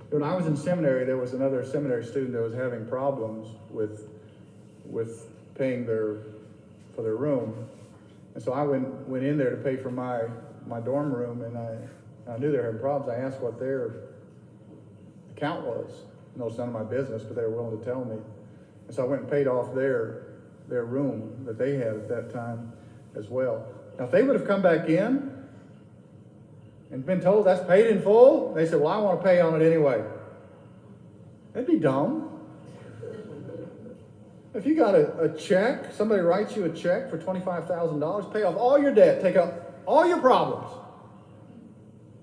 When I was in seminary, there was another seminary student that was having problems with paying for their room. And so I went in there to pay for my dorm room, and I knew they were having problems. I asked what their account was. No, it's none of my business, but they were willing to tell me. And so I went and paid off their room that they had at that time as well. Now, if they would have come back in and been told that's paid in full, they said, well, I want to pay on it anyway. That'd be dumb. If you got a check, somebody writes you a check for $25,000, pay off all your debt, take out all your problems,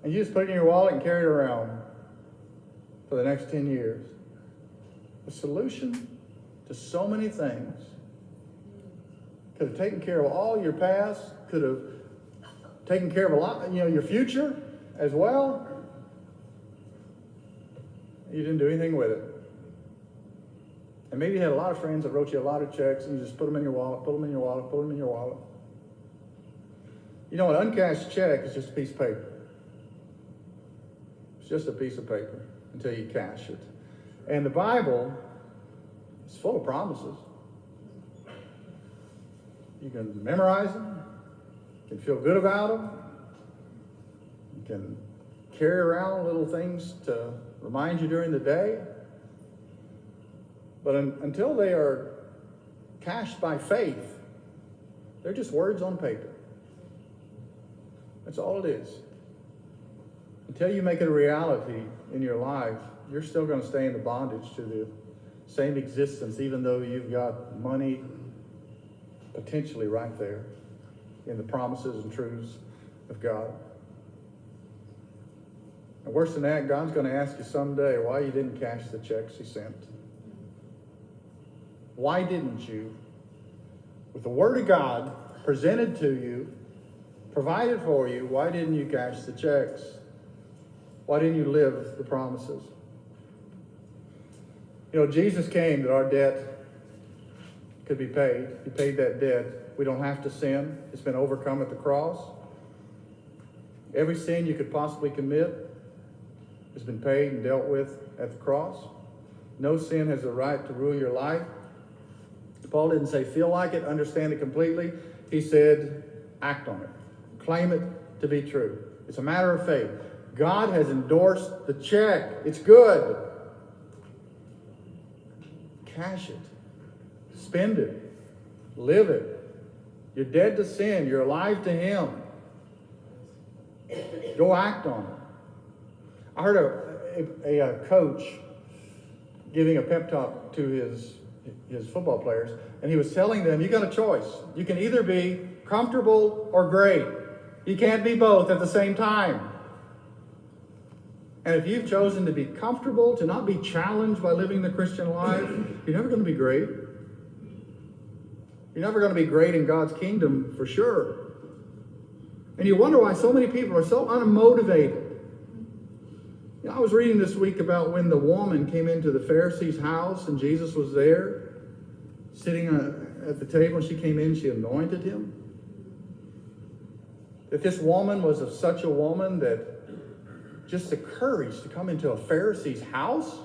and you just put it in your wallet and carry it around for the next 10 years. The solution to so many things could have taken care of all your past, could have taken care of a lot, your future as well. You didn't do anything with it. And maybe you had a lot of friends that wrote you a lot of checks, and you just put them in your wallet, put them in your wallet, put them in your wallet. You know, an uncashed check is just a piece of paper. It's just a piece of paper until you cash it. And the Bible is full of promises. You can memorize them. You can feel good about them. You can carry around little things to remind you during the day. But until they are cashed by faith, they're just words on paper. That's all it is. Until you make it a reality in your life, you're still going to stay in the bondage to the same existence, even though you've got money potentially right there in the promises and truths of God. And worse than that, God's going to ask you someday why you didn't cash the checks he sent. Why didn't you, with the Word of God presented to you, provided for you, why didn't you cash the checks? Why didn't you live the promises? Jesus came that our debt could be paid. He paid that debt. We don't have to sin. It's been overcome at the cross. Every sin you could possibly commit has been paid and dealt with at the cross. No sin has the right to rule your life. Paul didn't say feel like it, understand it completely. He said act on it. Claim it to be true. It's a matter of faith. God has endorsed the check. It's good. Cash it. Spend it. Live it. You're dead to sin. You're alive to Him. Go act on it. I heard a coach giving a pep talk to his football players, and he was telling them, you got a choice. You can either be comfortable or great. You can't be both at the same time. And if you've chosen to be comfortable, to not be challenged by living the Christian life, you're never going to be great. You're never going to be great in God's kingdom for sure. And you wonder why so many people are so unmotivated. I was reading this week about when the woman came into the Pharisee's house and Jesus was there sitting at the table, and she came in, she anointed him. That this woman was of such a woman that just the courage to come into a Pharisee's house,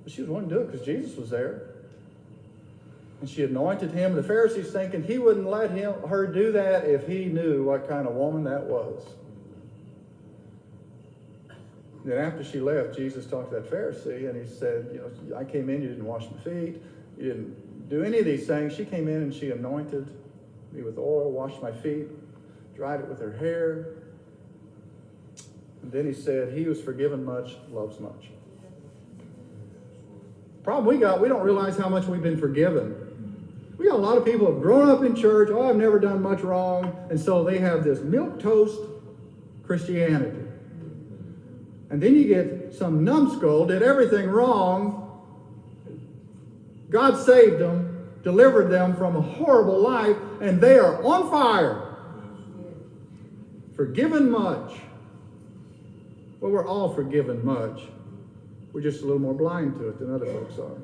but she was willing to do it because Jesus was there. And she anointed him. The Pharisees thinking he wouldn't let her do that if he knew what kind of woman that was. Then after she left, Jesus talked to that Pharisee, and he said, I came in, you didn't wash my feet, you didn't do any of these things. She came in and she anointed me with oil, washed my feet, dried it with her hair. And then he said, he who's forgiven much loves much. Problem we don't realize how much we've been forgiven. We got a lot of people who have grown up in church, I've never done much wrong, and so they have this milquetoast Christianity. And then you get some numbskull, did everything wrong. God saved them, delivered them from a horrible life, and they are on fire. Forgiven much. Well, we're all forgiven much. We're just a little more blind to it than other folks are.